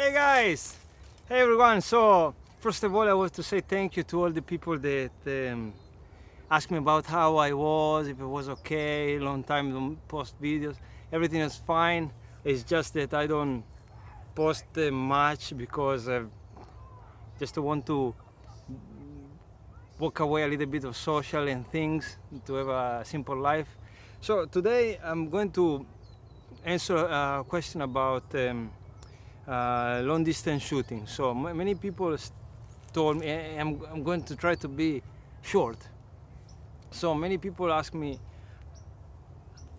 Hey guys! Hey everyone! So, first of all, I want to say thank you to all the people that asked me about how I was, if it was okay, long time don't post videos. Everything is fine. It's just that I don't post much because I just want to walk away a little bit of social and things to have a simple life. So today I'm going to answer a question about long distance shooting. So many people told me I'm going to try to be short. So many people ask me,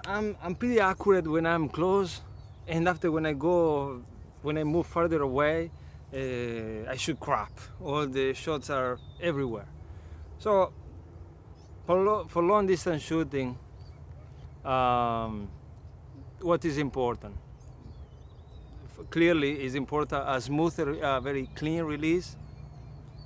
I'm pretty accurate when I'm close, and after when I move further away, I shoot crap. All the shots are everywhere. So for long distance shooting, um, what is important? Clearly, is important a smooth, very clean release.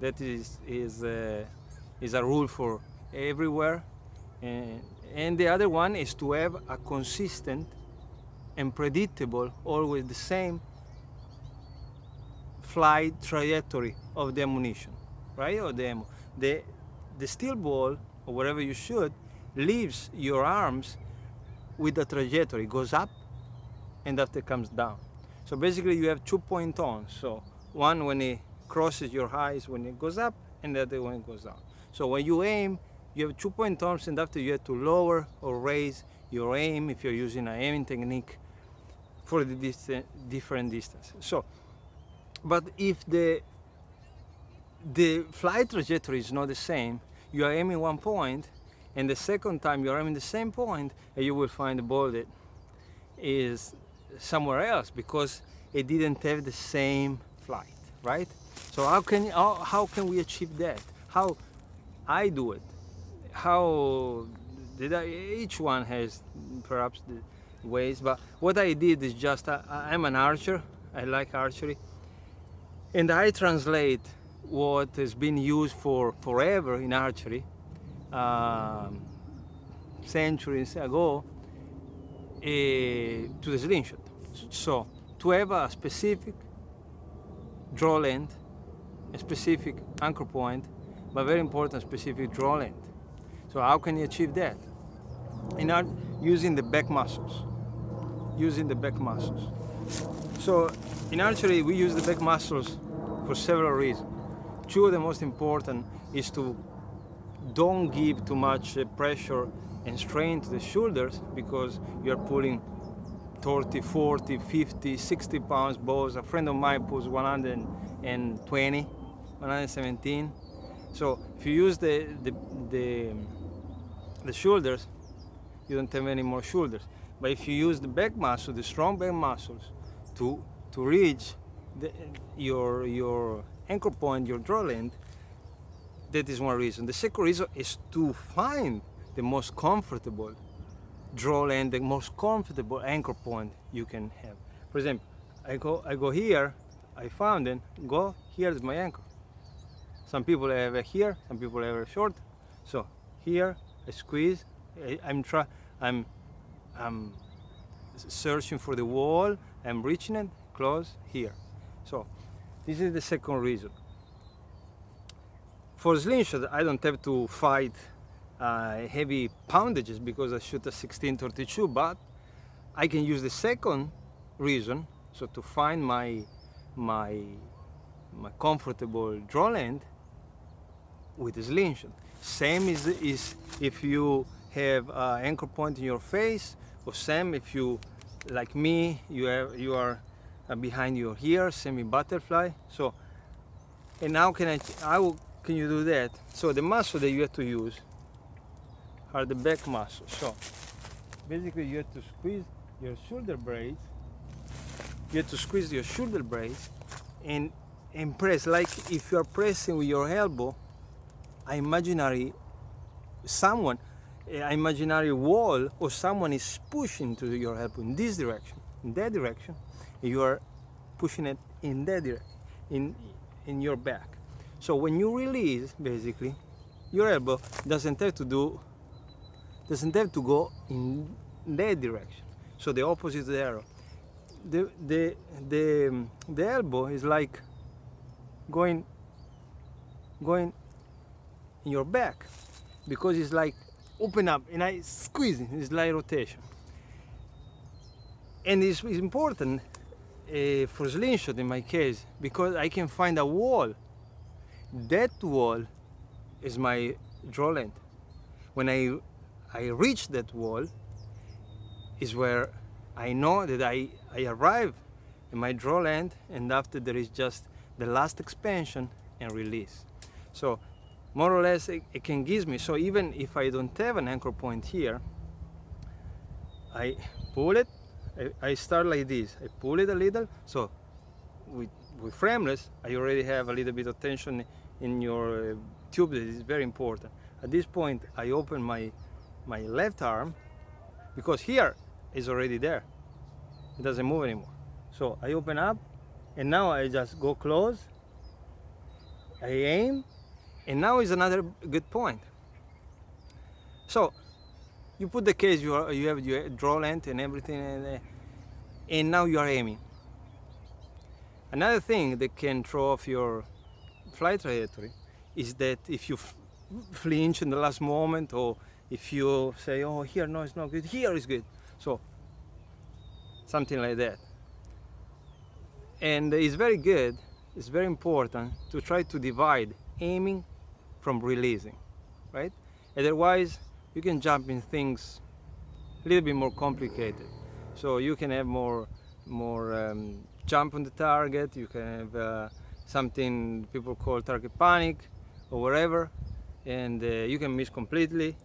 That is a rule for everywhere. And the other one is to have a consistent and predictable, always the same flight trajectory of the ammunition, right? Or the ammo. The steel ball or whatever you shoot leaves your arms with a trajectory, goes up and after comes down. So basically you have 2 point on. So one when it crosses your eyes when it goes up, and the other when it goes down. So when you aim, you have 2 point arms, and after you have to lower or raise your aim if you're using an aiming technique for the different distance. So, but if the flight trajectory is not the same, you are aiming 1 point, and the second time you are aiming the same point, and you will find the ball that is somewhere else because it didn't have the same flight, right? So how can we achieve that? How I do it? How did I? Each one has perhaps the ways, but what I did is just I'm an archer. I like archery, and I translate what has been used for forever in archery, um, centuries ago, to the slingshot. So to have a specific draw length, a specific anchor point, but very important specific draw length. So how can you achieve that? Using the back muscles. Using the back muscles. So in archery we use the back muscles for several reasons. Two of the most important is to don't give too much pressure and strain to the shoulders because you're pulling 30, 40, 50, 60 pounds bows. A friend of mine pulls 120, 117. So if you use the shoulders, you don't have any more shoulders. But if you use the back muscle, the strong back muscles, to reach your anchor point, your draw length, that is one reason. The second reason is to find the most comfortable draw length, the most comfortable anchor point you can have. For example, I go here, I found it, go here is my anchor. Some people have it here, some people have it short. So here I squeeze, I'm searching for the wall, I'm reaching it, close here. So this is the second reason. For slingshot, I don't have to fight heavy poundages because I shoot a 16-32, but I can use the second reason, so to find my comfortable draw length with a slingshot. Same is if you have an anchor point in your face, or same if you, like me, you are behind your ear, semi butterfly. So, and how can you do that? So the muscle that you have to use are the back muscles. So basically you have to squeeze your shoulder blades. You have to squeeze your shoulder blades and press, like if you are pressing with your elbow an imaginary wall, or someone is pushing to your elbow in this direction, in that direction, you are pushing it in that direction, in your back. So when you release, basically, your elbow doesn't have to go in that direction. So the opposite of the arrow. the elbow is like going in your back, because it's like open up and I squeeze it. It's like rotation, and it's important for slingshot in my case, because I can find a wall. That wall is my draw length. When I reach that wall is where I know that I arrive in my draw length, and after there is just the last expansion and release. So more or less it can give me, so even if I don't have an anchor point here, I pull it, I start like this, I pull it a little, so with frameless I already have a little bit of tension in your tube. That is very important. At this point I open my left arm, because here is already there, it doesn't move anymore. So I open up, and now I just go close, I aim, and now is another good point. So you put the case, you have your draw length and everything, and now you are aiming. Another thing that can throw off your flight trajectory is that if you flinch in the last moment, or if you say, oh, here no, it's not good, here is good, so something like that. And it's very good, it's very important to try to divide aiming from releasing, right? Otherwise you can jump in things a little bit more complicated. So you can have more jump on the target, you can have something people call target panic or whatever, and you can miss completely.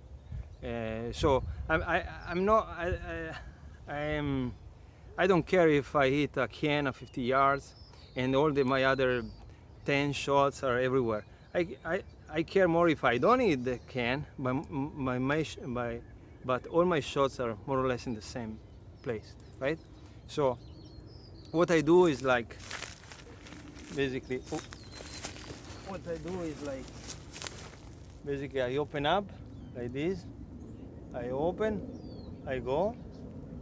So I don't care if I hit a can of 50 yards and all my other 10 shots are everywhere. I care more if I don't hit the can, but all my shots are more or less in the same place, right? So what I do is like, basically, I open up like this, I open, I go,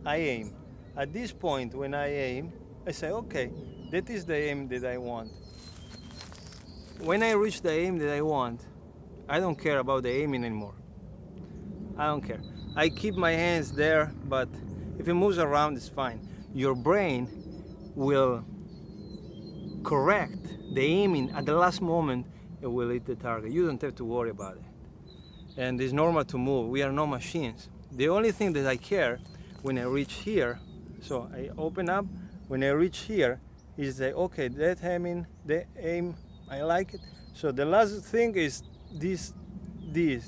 I aim. At this point when I aim, I say, okay, that is the aim that I want. When I reach the aim that I want, I don't care about the aiming anymore. I don't care. I keep my hands there, but if it moves around, it's fine. Your brain will correct the aiming at the last moment. It will hit the target. You don't have to worry about it. And it's normal to move. We are no machines. The only thing that I care when I reach here, so I open up, when I reach here, is that, okay, that the aim, I like it. So the last thing is this. Do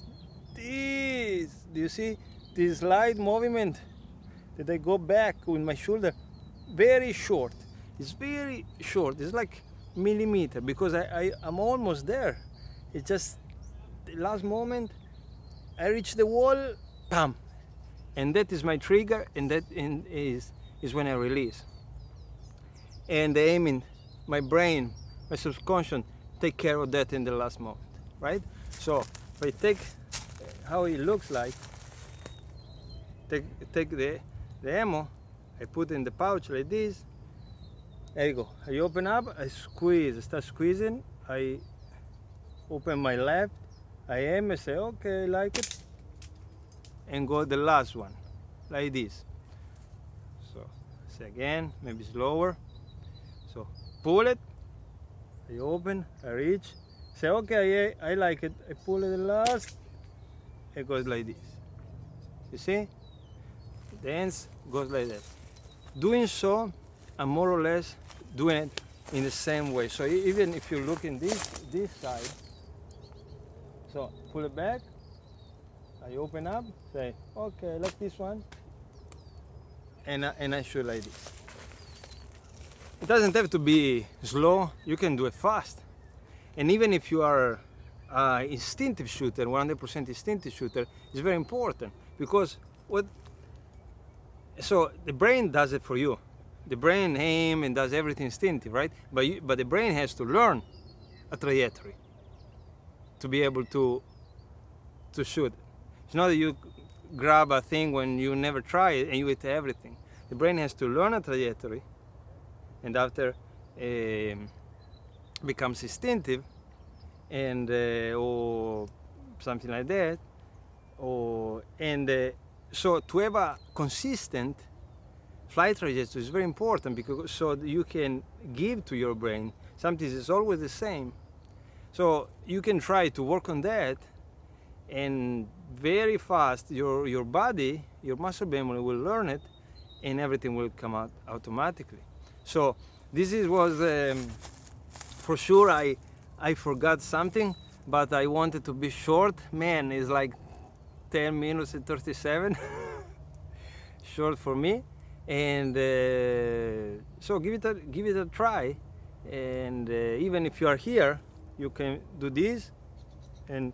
you see this slight movement that I go back with my shoulder? Very short. It's very short. It's like millimeter, because I'm almost there. It's just the last moment I reach the wall, bam, and that is my trigger, and that is when I release. And the aiming, my brain, my subconscious take care of that in the last moment, right? So if I take how it looks like, take the ammo, I put in the pouch like this. There you go. I open up, I squeeze, I start squeezing, I open my left, I aim, I say, okay, I like it, and go the last one, like this. So, say again, maybe slower. So, pull it, I open, I reach, say, okay, I like it, I pull it the last, it goes like this. You see? The ends goes like that. Doing so, I'm more or less doing it in the same way. So even if you look in this side, so pull it back, I open up, say, okay, I like this one, and I shoot like this. It doesn't have to be slow, you can do it fast. And even if you are an instinctive shooter, 100% instinctive shooter, it's very important, because so the brain does it for you. The brain aims and does everything instinctive, right? But the brain has to learn a trajectory to be able to shoot. It's not that you grab a thing when you never try it and you hit everything. The brain has to learn a trajectory and after becomes instinctive, and or something like that, or so to have a consistent flight trajectory is very important, because so you can give to your brain something that's always the same. So you can try to work on that, and very fast your body, your muscle memory will learn it, and everything will come out automatically. So this was for sure. I forgot something, but I wanted to be short. Man, it's like 10 minutes and 37 short for me. And so give it a try, and even if you are here, you can do this and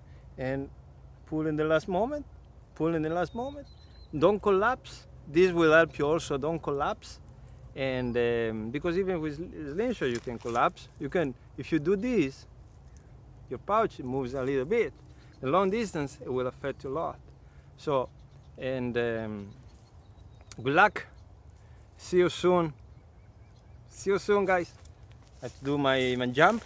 pull in the last moment, don't collapse. This will help you also, don't collapse. And because even with slingshot you can collapse. You can, if you do this, your pouch moves a little bit. The long distance, it will affect you a lot. So, and good luck. See you soon. See you soon, guys. I have to do my jump.